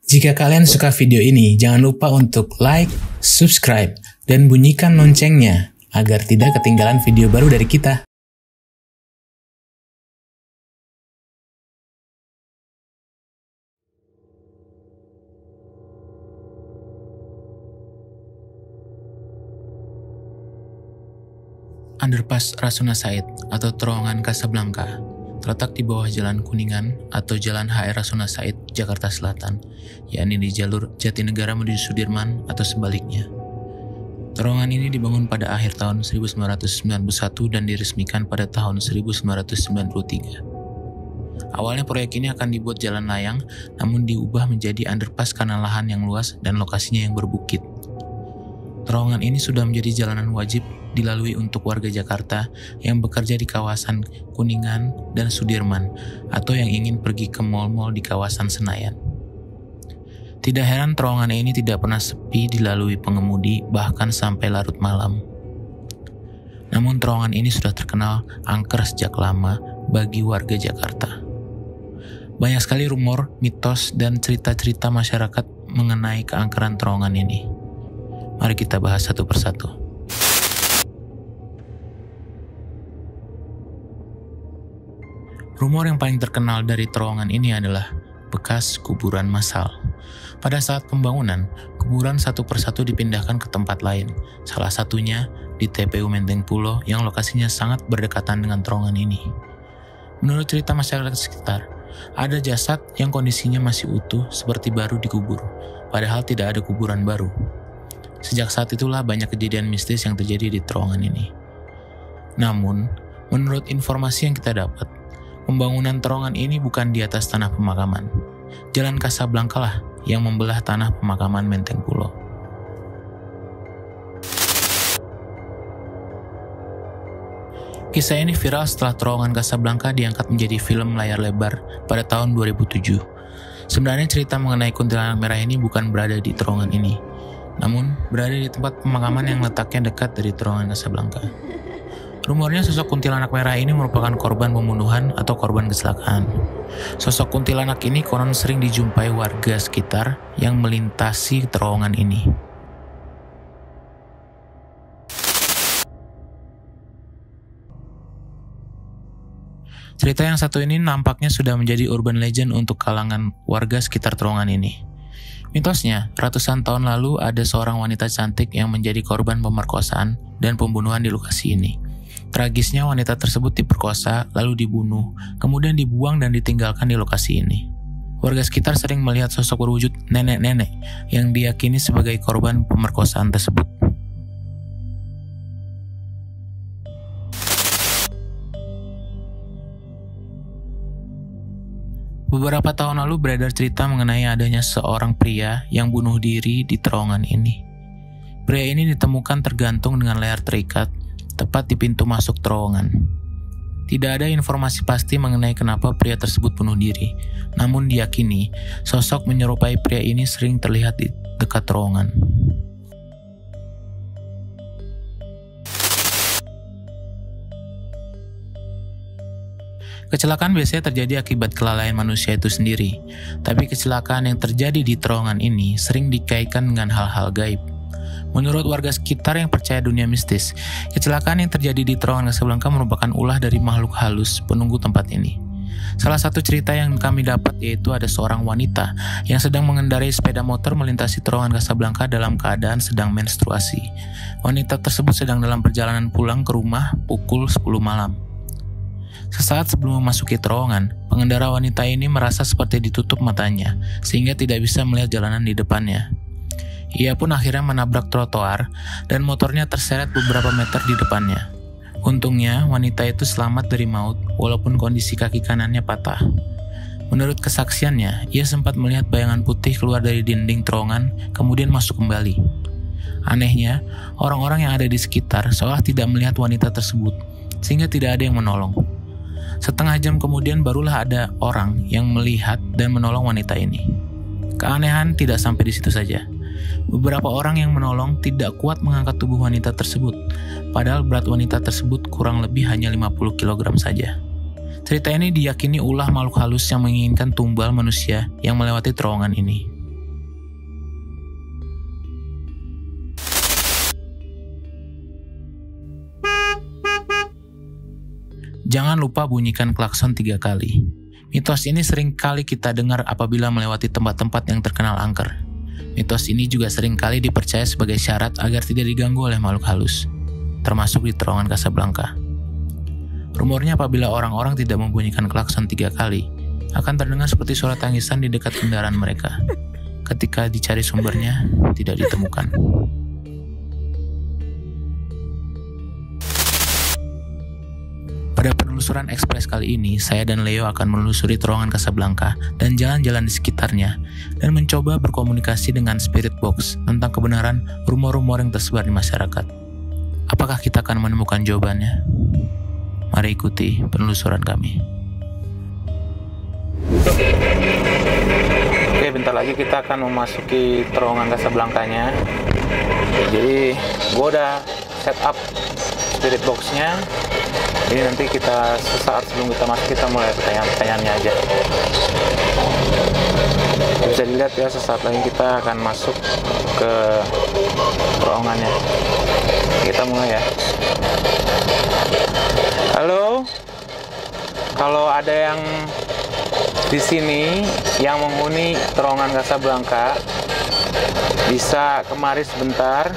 Jika kalian suka video ini, jangan lupa untuk like, subscribe, dan bunyikan loncengnya agar tidak ketinggalan video baru dari kita. Underpass Rasuna Said atau Terowongan Kasablanka terletak di bawah Jalan Kuningan atau Jalan HR Rasuna Said, Jakarta Selatan, yakni di jalur Jatinegara menuju Sudirman atau sebaliknya. Terowongan ini dibangun pada akhir tahun 1991 dan diresmikan pada tahun 1993. Awalnya proyek ini akan dibuat jalan layang, namun diubah menjadi underpass karena lahan yang luas dan lokasinya yang berbukit. Terowongan ini sudah menjadi jalanan wajib dilalui untuk warga Jakarta yang bekerja di kawasan Kuningan dan Sudirman atau yang ingin pergi ke mal-mal di kawasan Senayan. Tidak heran terowongan ini tidak pernah sepi dilalui pengemudi bahkan sampai larut malam. Namun terowongan ini sudah terkenal angker sejak lama bagi warga Jakarta. Banyak sekali rumor, mitos, dan cerita-cerita masyarakat mengenai keangkeran terowongan ini. Mari kita bahas satu persatu. Rumor yang paling terkenal dari terowongan ini adalah bekas kuburan massal. Pada saat pembangunan, kuburan satu persatu dipindahkan ke tempat lain. Salah satunya di TPU Menteng Pulo yang lokasinya sangat berdekatan dengan terowongan ini. Menurut cerita masyarakat sekitar, ada jasad yang kondisinya masih utuh seperti baru dikubur, padahal tidak ada kuburan baru. Sejak saat itulah banyak kejadian mistis yang terjadi di terowongan ini. Namun, menurut informasi yang kita dapat, pembangunan terowongan ini bukan di atas tanah pemakaman. Jalan Kasablanka lah yang membelah tanah pemakaman Menteng Pulo. Kisah ini viral setelah terowongan Kasablanka diangkat menjadi film layar lebar pada tahun 2007. Sebenarnya cerita mengenai kuntilanak merah ini bukan berada di terowongan ini, namun berada di tempat pemakaman yang letaknya dekat dari terowongan Kasablanka. Rumornya sosok kuntilanak merah ini merupakan korban pembunuhan atau korban kecelakaan. Sosok kuntilanak ini konon sering dijumpai warga sekitar yang melintasi terowongan ini. Cerita yang satu ini nampaknya sudah menjadi urban legend untuk kalangan warga sekitar terowongan ini. Mitosnya, ratusan tahun lalu ada seorang wanita cantik yang menjadi korban pemerkosaan dan pembunuhan di lokasi ini. Tragisnya wanita tersebut diperkosa, lalu dibunuh, kemudian dibuang dan ditinggalkan di lokasi ini. Warga sekitar sering melihat sosok berwujud nenek-nenek yang diyakini sebagai korban pemerkosaan tersebut. Beberapa tahun lalu beredar cerita mengenai adanya seorang pria yang bunuh diri di terowongan ini. Pria ini ditemukan tergantung dengan leher terikat tepat di pintu masuk terowongan. Tidak ada informasi pasti mengenai kenapa pria tersebut bunuh diri, namun diyakini sosok menyerupai pria ini sering terlihat di dekat terowongan. Kecelakaan biasanya terjadi akibat kelalaian manusia itu sendiri, tapi kecelakaan yang terjadi di terowongan ini sering dikaitkan dengan hal-hal gaib. Menurut warga sekitar yang percaya dunia mistis, kecelakaan yang terjadi di terowongan Kasablanka merupakan ulah dari makhluk halus penunggu tempat ini. Salah satu cerita yang kami dapat yaitu ada seorang wanita yang sedang mengendarai sepeda motor melintasi terowongan Kasablanka dalam keadaan sedang menstruasi. Wanita tersebut sedang dalam perjalanan pulang ke rumah pukul 10 malam. Sesaat sebelum memasuki terowongan, pengendara wanita ini merasa seperti ditutup matanya, sehingga tidak bisa melihat jalanan di depannya. Ia pun akhirnya menabrak trotoar dan motornya terseret beberapa meter di depannya. Untungnya, wanita itu selamat dari maut walaupun kondisi kaki kanannya patah. Menurut kesaksiannya, ia sempat melihat bayangan putih keluar dari dinding terowongan kemudian masuk kembali. Anehnya, orang-orang yang ada di sekitar seolah tidak melihat wanita tersebut, sehingga tidak ada yang menolong. Setengah jam kemudian barulah ada orang yang melihat dan menolong wanita ini. Keanehan tidak sampai di situ saja. Beberapa orang yang menolong tidak kuat mengangkat tubuh wanita tersebut, padahal berat wanita tersebut kurang lebih hanya 50 kg saja. Cerita ini diyakini ulah makhluk halus yang menginginkan tumbal manusia yang melewati terowongan ini. Jangan lupa bunyikan klakson 3 kali. Mitos ini sering kali kita dengar apabila melewati tempat-tempat yang terkenal angker. Mitos ini juga sering kali dipercaya sebagai syarat agar tidak diganggu oleh makhluk halus, termasuk di terowongan Casablanca. Rumornya apabila orang-orang tidak membunyikan klakson 3 kali, akan terdengar seperti suara tangisan di dekat kendaraan mereka. Ketika dicari sumbernya, tidak ditemukan. Pada penelusuran ekspres kali ini, saya dan Leo akan menelusuri terowongan Casablanca dan jalan-jalan di sekitarnya, dan mencoba berkomunikasi dengan Spirit Box tentang kebenaran rumor-rumor yang tersebar di masyarakat. Apakah kita akan menemukan jawabannya? Mari ikuti penelusuran kami. Oke, bentar lagi kita akan memasuki terowongan Casablanca-nya. Jadi, gue udah set up Spirit Box-nya. Ini nanti kita sesaat sebelum kita masuk, kita mulai pertanyaan-pertanyaannya aja. Bisa dilihat ya, sesaat lagi kita akan masuk ke terowongannya. Kita mulai ya. Halo, kalau ada yang di sini yang menghuni terowongan Casablanca, bisa kemari sebentar,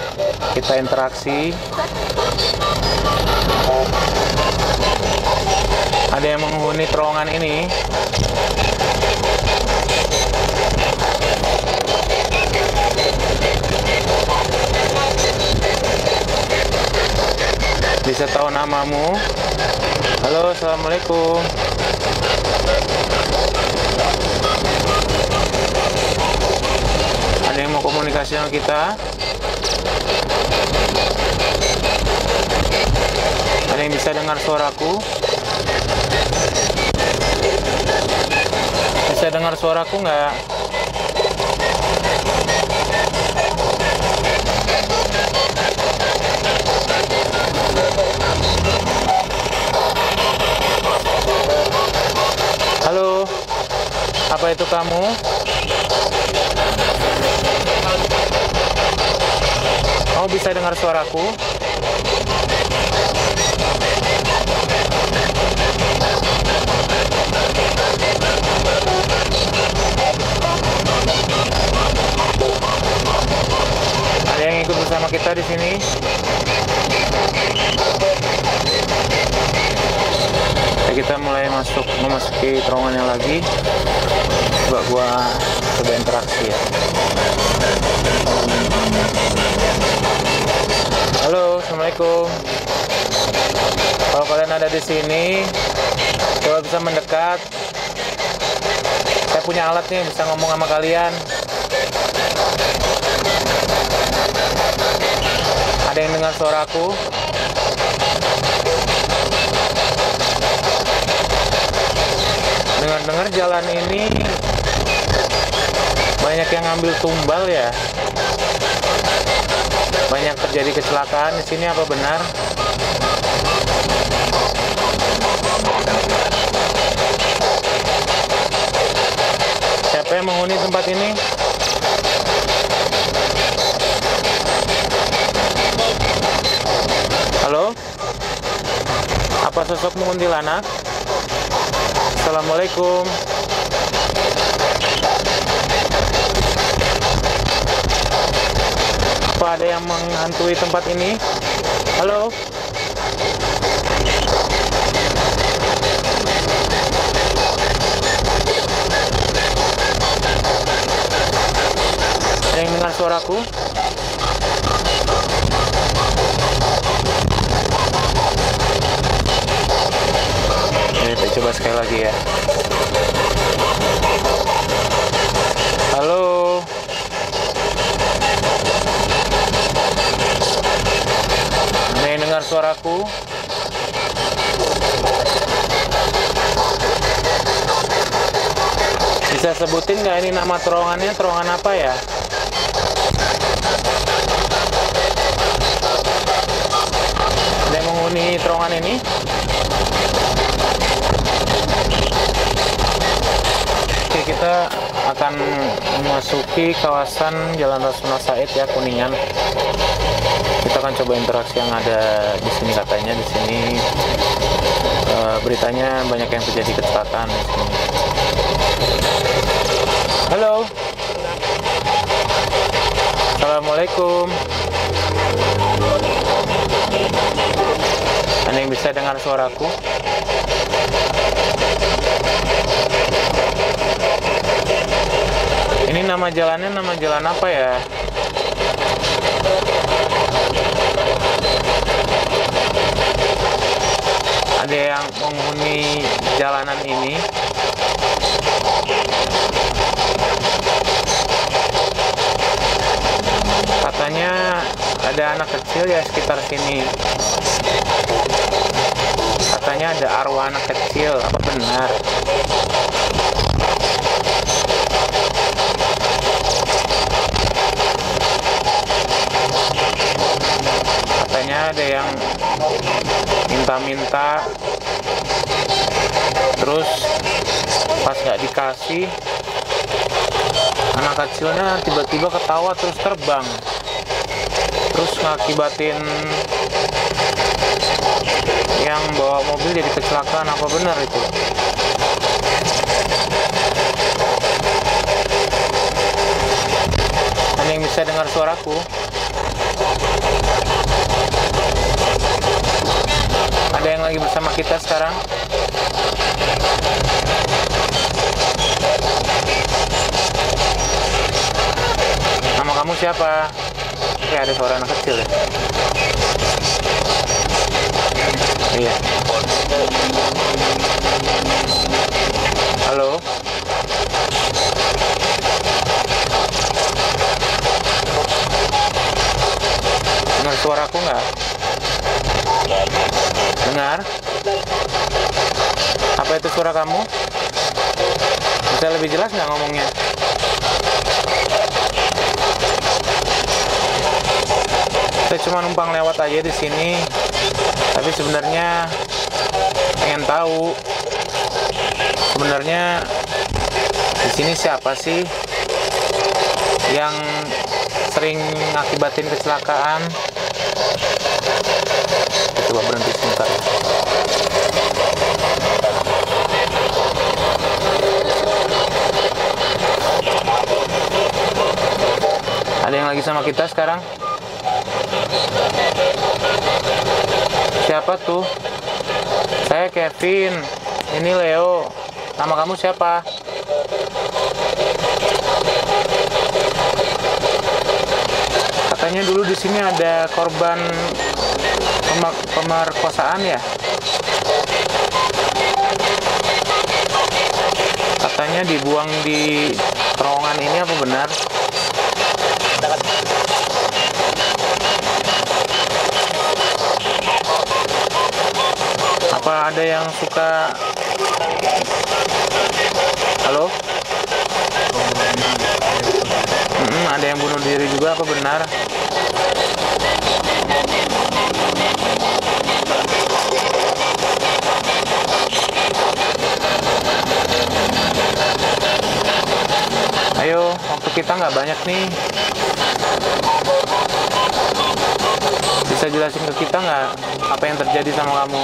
kita interaksi. Ada yang menghuni terowongan ini. Bisa tahu namamu? Halo, assalamualaikum. Ada yang mau komunikasi sama kita? Ada yang bisa dengar suaraku? Bisa dengar suaraku nggak? Halo, apa itu kamu? Kamu bisa dengar suaraku? Ada yang ikut bersama kita di sini? Ya, kita mulai memasuki terowongannya lagi. Coba gua coba interaksi ya. Halo, assalamualaikum. Kalau kalian ada di sini, coba bisa mendekat. Saya punya alat nih, bisa ngomong sama kalian. Ada yang dengar suaraku? Dengar-dengar jalan ini banyak yang ngambil tumbal ya. Banyak terjadi kecelakaan di sini, apa benar? Siapa yang menghuni tempat ini? Halo? Apa sosokmu kuntilanak? Assalamualaikum. Apa ada yang menghantui tempat ini? Halo? Ada yang dengar suaraku? Kita coba sekali lagi ya. Halo. Ada yang dengar suaraku? Bisa sebutin nggak ini nama terowongannya? Terowongan apa ya? Ada yang menghuni terowongan ini? Oke, kita akan memasuki kawasan Jalan Rasuna Said ya, Kuningan. Kita akan coba interaksi yang ada di sini. Katanya di sini beritanya banyak yang terjadi kecelakaan di sini. Halo. Assalamualaikum. Ada yang bisa dengar suaraku? Ini nama jalannya nama jalan apa ya? Ada yang menghuni jalanan ini. Katanya ada anak kecil ya sekitar sini. Katanya ada arwah anak kecil, apa benar? Katanya ada yang minta-minta, terus pas nggak dikasih, anak kecilnya tiba-tiba ketawa terus terbang, terus ngakibatin yang bawa mobil jadi kecelakaan. Apa benar itu? Ada yang bisa dengar suaraku? Ada yang lagi bersama kita sekarang? Nama kamu siapa? Oke, ada suara anak kecil ya? Iya. Halo? Dengar suaraku nggak? Dengar? Apa itu suara kamu? Bisa lebih jelas nggak ngomongnya? Saya cuma numpang lewat aja di sini, tapi sebenarnya pengen tahu sebenarnya di sini siapa sih yang sering ngakibatin kecelakaan. Kita coba berhenti sebentar. Ada yang lagi sama kita sekarang? Siapa tuh? Saya Kevin. Ini Leo. Nama kamu siapa? Katanya dulu di sini ada korban pemerkosaan ya? Katanya dibuang di terowongan ini, apa benar? Apa ada yang suka? Halo? Ada yang bunuh diri juga, apa benar? Ayo, waktu kita nggak banyak nih. Bisa jelasin ke kita nggak apa yang terjadi sama kamu?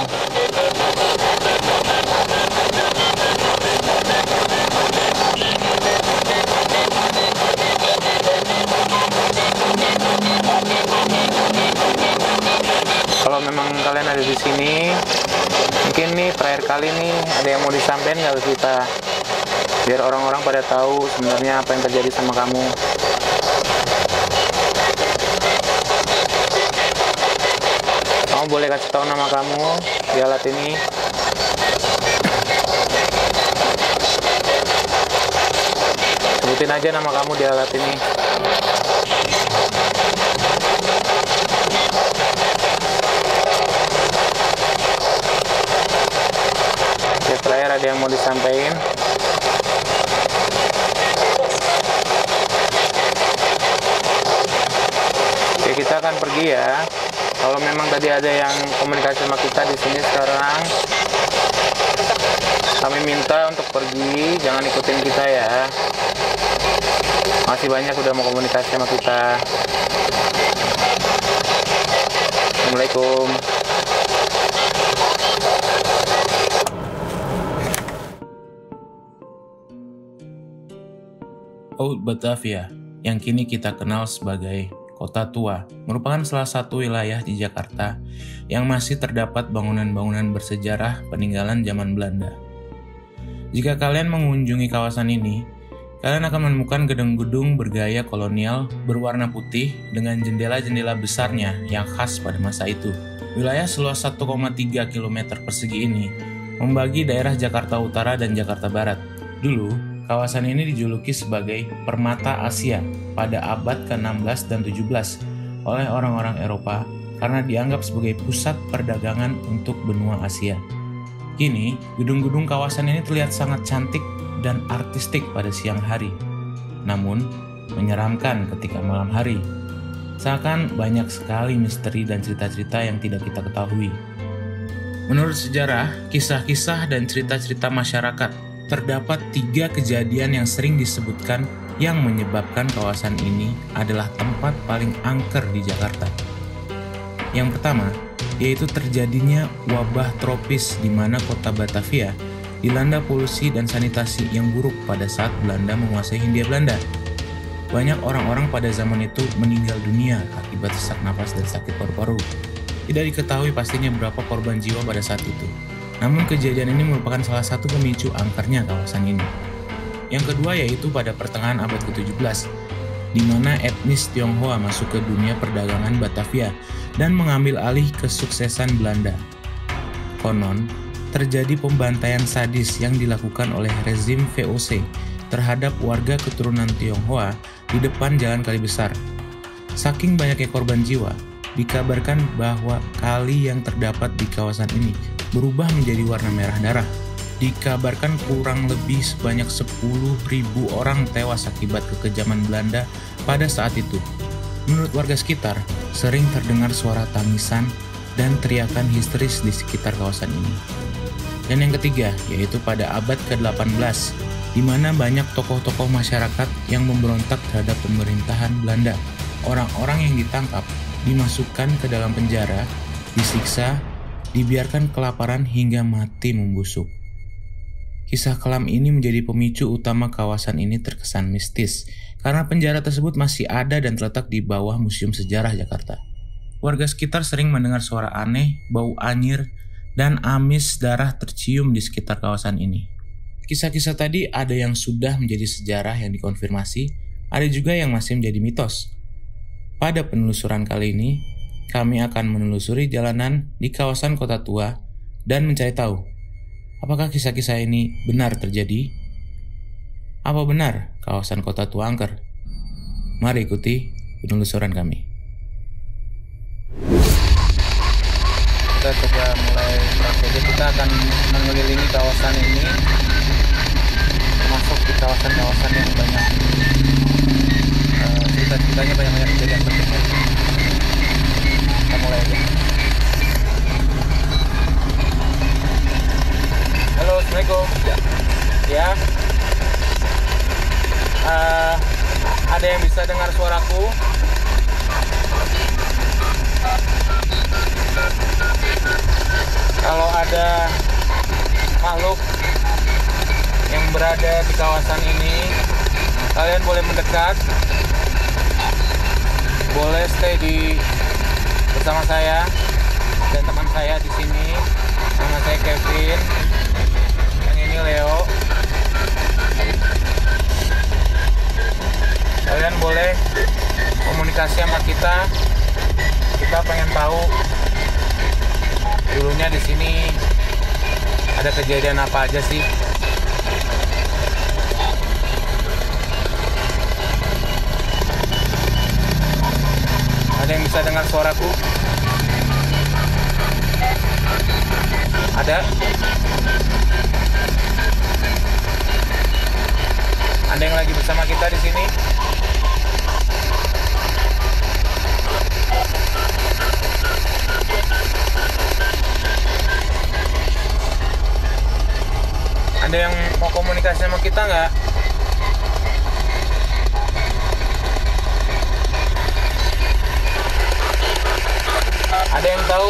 Kalau memang kalian ada di sini, mungkin nih terakhir kali nih ada yang mau disampaikan nggak ke kita, biar orang-orang pada tahu sebenarnya apa yang terjadi sama kamu. Kamu boleh kasih tahu nama kamu di alat ini. Sebutin aja nama kamu di alat ini. Oke, terakhir ada yang mau disampaikan? Oke, kita akan pergi ya. Kalau memang tadi ada yang komunikasi sama kita di sini sekarang, kami minta untuk pergi, jangan ikutin kita ya. Masih banyak udah mau komunikasi sama kita. Assalamualaikum. Oud Batavia, yang kini kita kenal sebagai Kota Tua, merupakan salah satu wilayah di Jakarta yang masih terdapat bangunan-bangunan bersejarah peninggalan zaman Belanda. Jika kalian mengunjungi kawasan ini, kalian akan menemukan gedung-gedung bergaya kolonial berwarna putih dengan jendela-jendela besarnya yang khas pada masa itu. Wilayah seluas 1,3 km persegi ini membagi daerah Jakarta Utara dan Jakarta Barat. Dulu, kawasan ini dijuluki sebagai Permata Asia pada abad ke-16 dan 17 oleh orang-orang Eropa karena dianggap sebagai pusat perdagangan untuk benua Asia. Kini, gedung-gedung kawasan ini terlihat sangat cantik dan artistik pada siang hari, namun menyeramkan ketika malam hari. Seakan banyak sekali misteri dan cerita-cerita yang tidak kita ketahui. Menurut sejarah, kisah-kisah dan cerita-cerita masyarakat, terdapat 3 kejadian yang sering disebutkan yang menyebabkan kawasan ini adalah tempat paling angker di Jakarta. Yang pertama, yaitu terjadinya wabah tropis di mana kota Batavia dilanda polusi dan sanitasi yang buruk pada saat Belanda menguasai Hindia Belanda. Banyak orang-orang pada zaman itu meninggal dunia akibat sesak napas dan sakit paru-paru. Tidak diketahui pastinya berapa korban jiwa pada saat itu. Namun kejadian ini merupakan salah satu pemicu angkernya kawasan ini. Yang kedua yaitu pada pertengahan abad ke-17, di mana etnis Tionghoa masuk ke dunia perdagangan Batavia dan mengambil alih kesuksesan Belanda. Konon, terjadi pembantaian sadis yang dilakukan oleh rezim VOC terhadap warga keturunan Tionghoa di depan Jalan Kali Besar. Saking banyaknya korban jiwa, dikabarkan bahwa kali yang terdapat di kawasan ini berubah menjadi warna merah darah. Dikabarkan kurang lebih sebanyak 10.000 orang tewas akibat kekejaman Belanda pada saat itu. Menurut warga sekitar, sering terdengar suara tangisan dan teriakan histeris di sekitar kawasan ini. Dan yang ketiga, yaitu pada abad ke-18, di mana banyak tokoh-tokoh masyarakat yang memberontak terhadap pemerintahan Belanda. Orang-orang yang ditangkap, dimasukkan ke dalam penjara, disiksa, dibiarkan kelaparan hingga mati membusuk. Kisah kelam ini menjadi pemicu utama kawasan ini terkesan mistis, karena penjara tersebut masih ada dan terletak di bawah Museum Sejarah Jakarta. Warga sekitar sering mendengar suara aneh, bau anyir, dan amis darah tercium di sekitar kawasan ini. Kisah-kisah tadi ada yang sudah menjadi sejarah yang dikonfirmasi, ada juga yang masih menjadi mitos. Pada penelusuran kali ini, kami akan menelusuri jalanan di kawasan Kota Tua dan mencari tahu, apakah kisah-kisah ini benar terjadi? Apa benar kawasan Kota Tua angker? Mari ikuti penelusuran kami. Kita coba mulai saja. Kita akan mengelilingi kawasan ini, masuk di kawasan-kawasan yang banyak cerita-ceritanya, banyak kejadian penting. Kita mulai aja. Halo, Assalamualaikum. Ya. Ada yang bisa dengar suaraku? Kalau ada makhluk yang berada di kawasan ini, kalian boleh mendekat, boleh stay bersama saya dan teman saya di sini. Nama saya Kevin, yang ini Leo. Kalian boleh komunikasi sama kita. Kita pengen tahu dulunya di sini ada kejadian apa aja sih. Ada yang bisa dengar suaraku? Ada? Ada yang lagi bersama kita di sini? Ada yang mau komunikasi sama kita nggak? Ada yang tahu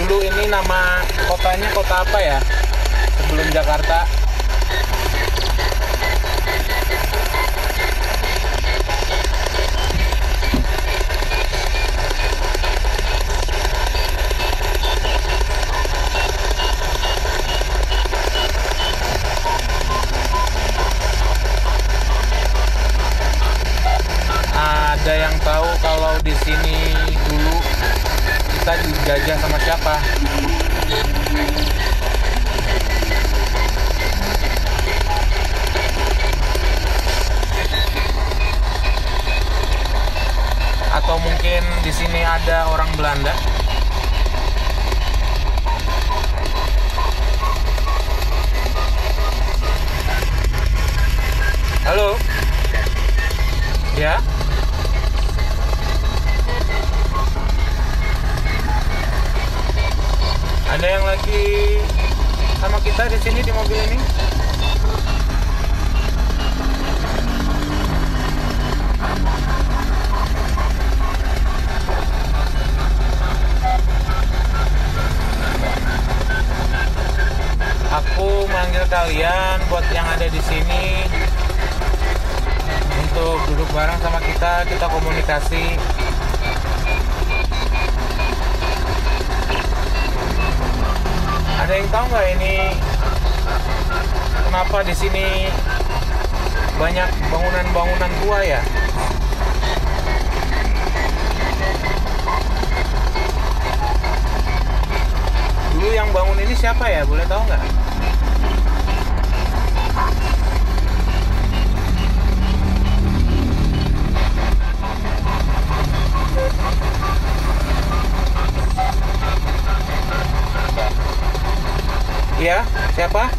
dulu ini nama kotanya kota apa ya sebelum Jakarta? dijajah sama siapa. Atau mungkin di sini ada orang Belanda. Halo? Ya? Ada yang lagi sama kita di sini di mobil ini? Aku manggil kalian buat yang ada di sini untuk duduk bareng sama kita komunikasi. Ada yang tahu nggak ini kenapa di sini banyak bangunan-bangunan tua ya? Dulu yang bangun ini siapa ya? Boleh tahu nggak? Iya, siapa?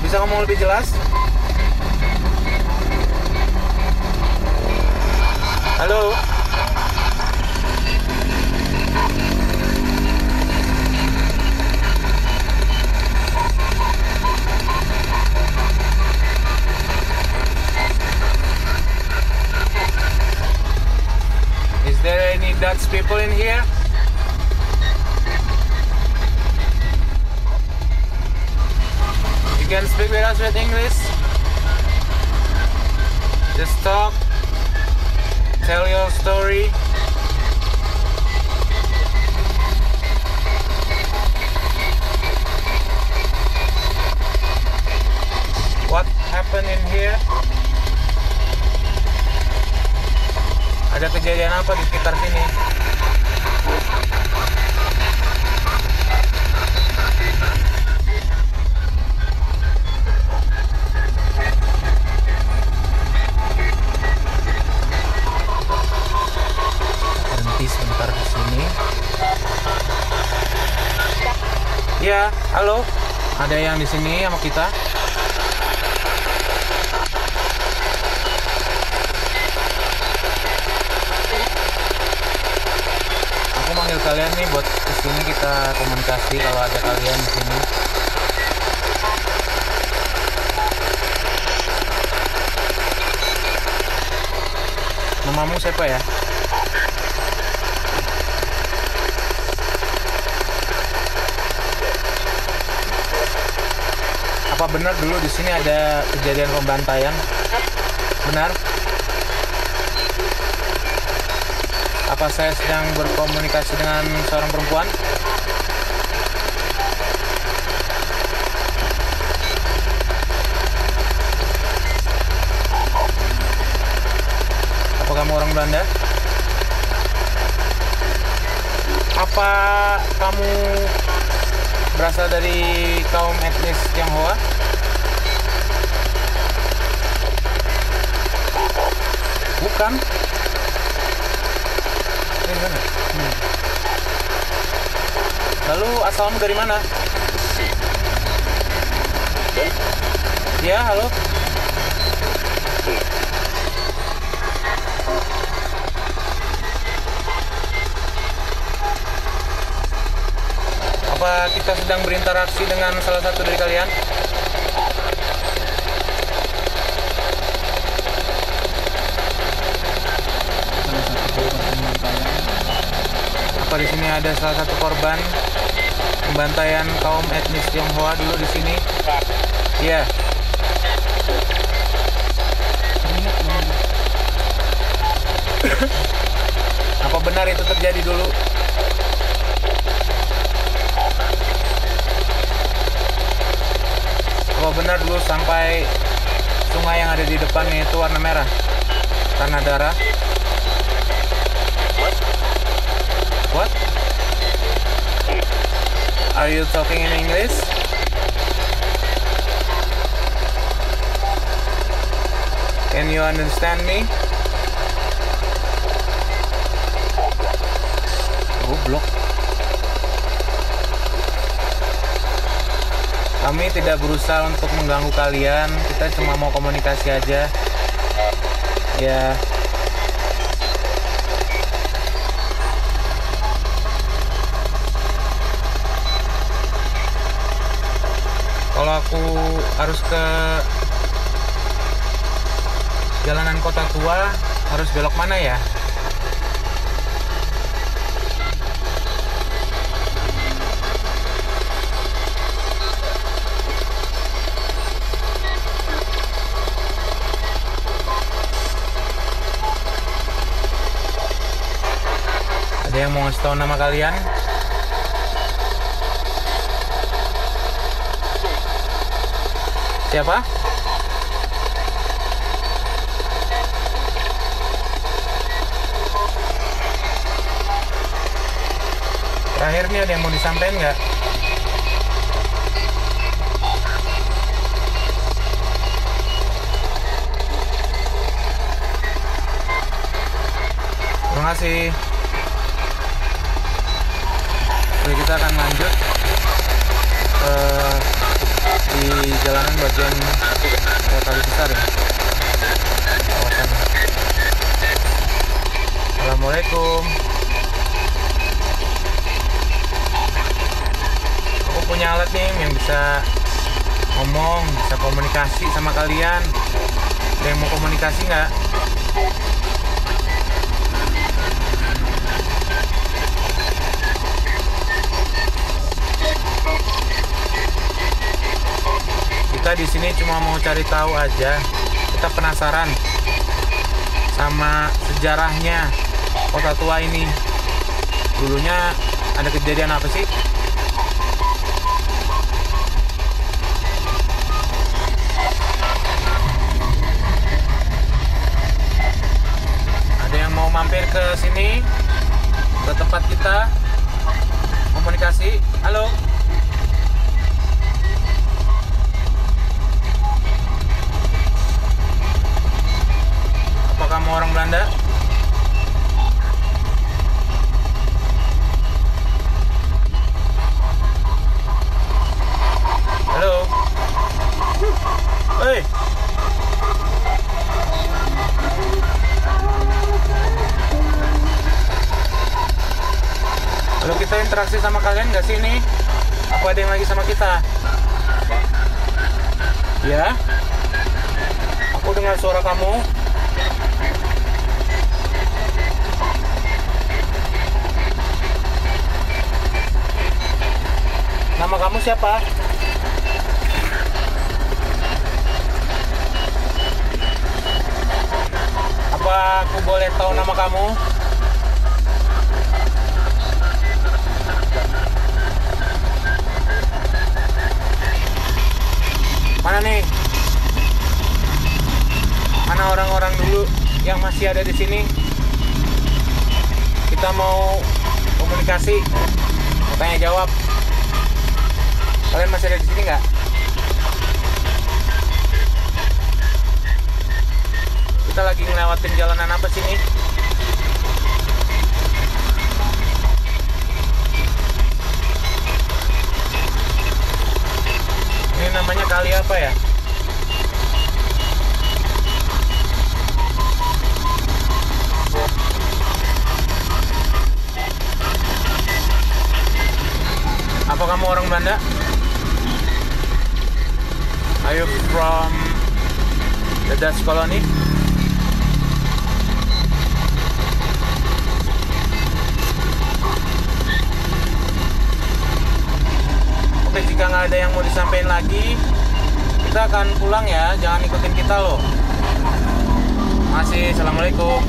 Bisa ngomong lebih jelas? Halo? Is there any Dutch people in here? You can speak with us with English. Just talk. Tell your story. What happened in here? Ada kejadian apa di sekitar sini? Sebentar di sini. Ya, halo. Ada yang di sini sama kita? Aku manggil kalian nih buat kesini kita komunikasi kalau ada kalian di sini. Namamu siapa ya? Apa benar dulu di sini ada kejadian pembantaian? Benar? Apa saya sedang berkomunikasi dengan seorang perempuan? Apa kamu orang Belanda? Apa kamu berasal dari kaum etnis Tionghoa? Bukan. Lalu asalmu dari mana? Ya, halo. Apa kita sedang berinteraksi dengan salah satu dari kalian? Apa di sini ada salah satu korban pembantaian kaum etnis Tionghoa dulu di sini? Iya. Apa benar itu terjadi dulu? Apa benar dulu sampai sungai yang ada di depannya itu warna merah karena darah? What? Are you talking in English? Can you understand me? Goblok. Kami tidak berusaha untuk mengganggu kalian. Kita cuma mau komunikasi aja. Ya. Kalau aku harus ke jalanan Kota Tua, harus belok mana ya? Ada yang mau ngasih tahu nama kalian? Siapa? Terakhir nih, ada yang mau disampaikan nggak? Terima kasih. Oke, kita akan lanjut di jalanan bagian kali besar ya, kawasan. Assalamualaikum. Aku punya alat nih yang bisa ngomong, bisa komunikasi sama kalian. Ada yang mau komunikasi nggak? Kita di sini cuma mau cari tahu aja. Kita penasaran sama sejarahnya Kota Tua ini. Dulunya ada kejadian apa sih? Ada yang mau mampir ke sini, ke tempat kita komunikasi? Halo. Kamu orang Belanda? Halo. Hei. Kalau kita interaksi sama kalian nggak sih ini? Apa ada yang lagi sama kita? Ya. Aku dengar suara kamu. Nama kamu siapa? Apa aku boleh tahu nama kamu? Mana nih? Mana orang-orang dulu yang masih ada di sini? Kita mau komunikasi, tanya jawab. Kalian masih ada di sini nggak? Kita lagi ngelewatin jalanan apa sih nih? Ini namanya kali apa ya? Apa kamu orang Belanda? Are you from the Dutch colony? Oke, jika nggak ada yang mau disampaikan lagi, kita akan pulang ya. Jangan ikutin kita loh. Masih, assalamualaikum.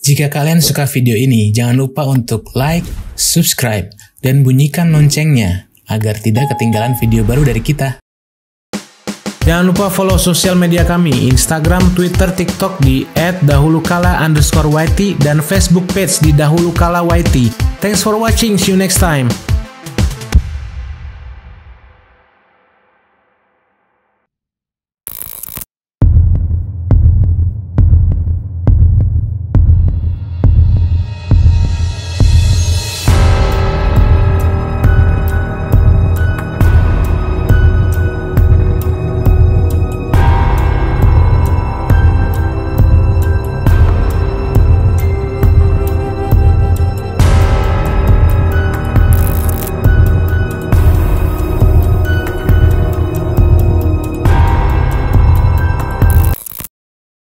Jika kalian suka video ini, jangan lupa untuk like, subscribe, dan bunyikan loncengnya agar tidak ketinggalan video baru dari kita. Jangan lupa follow sosial media kami, Instagram, Twitter, TikTok di @dahulukala_YT dan Facebook page di Dahulu Kala YT. Thanks for watching, see you next time.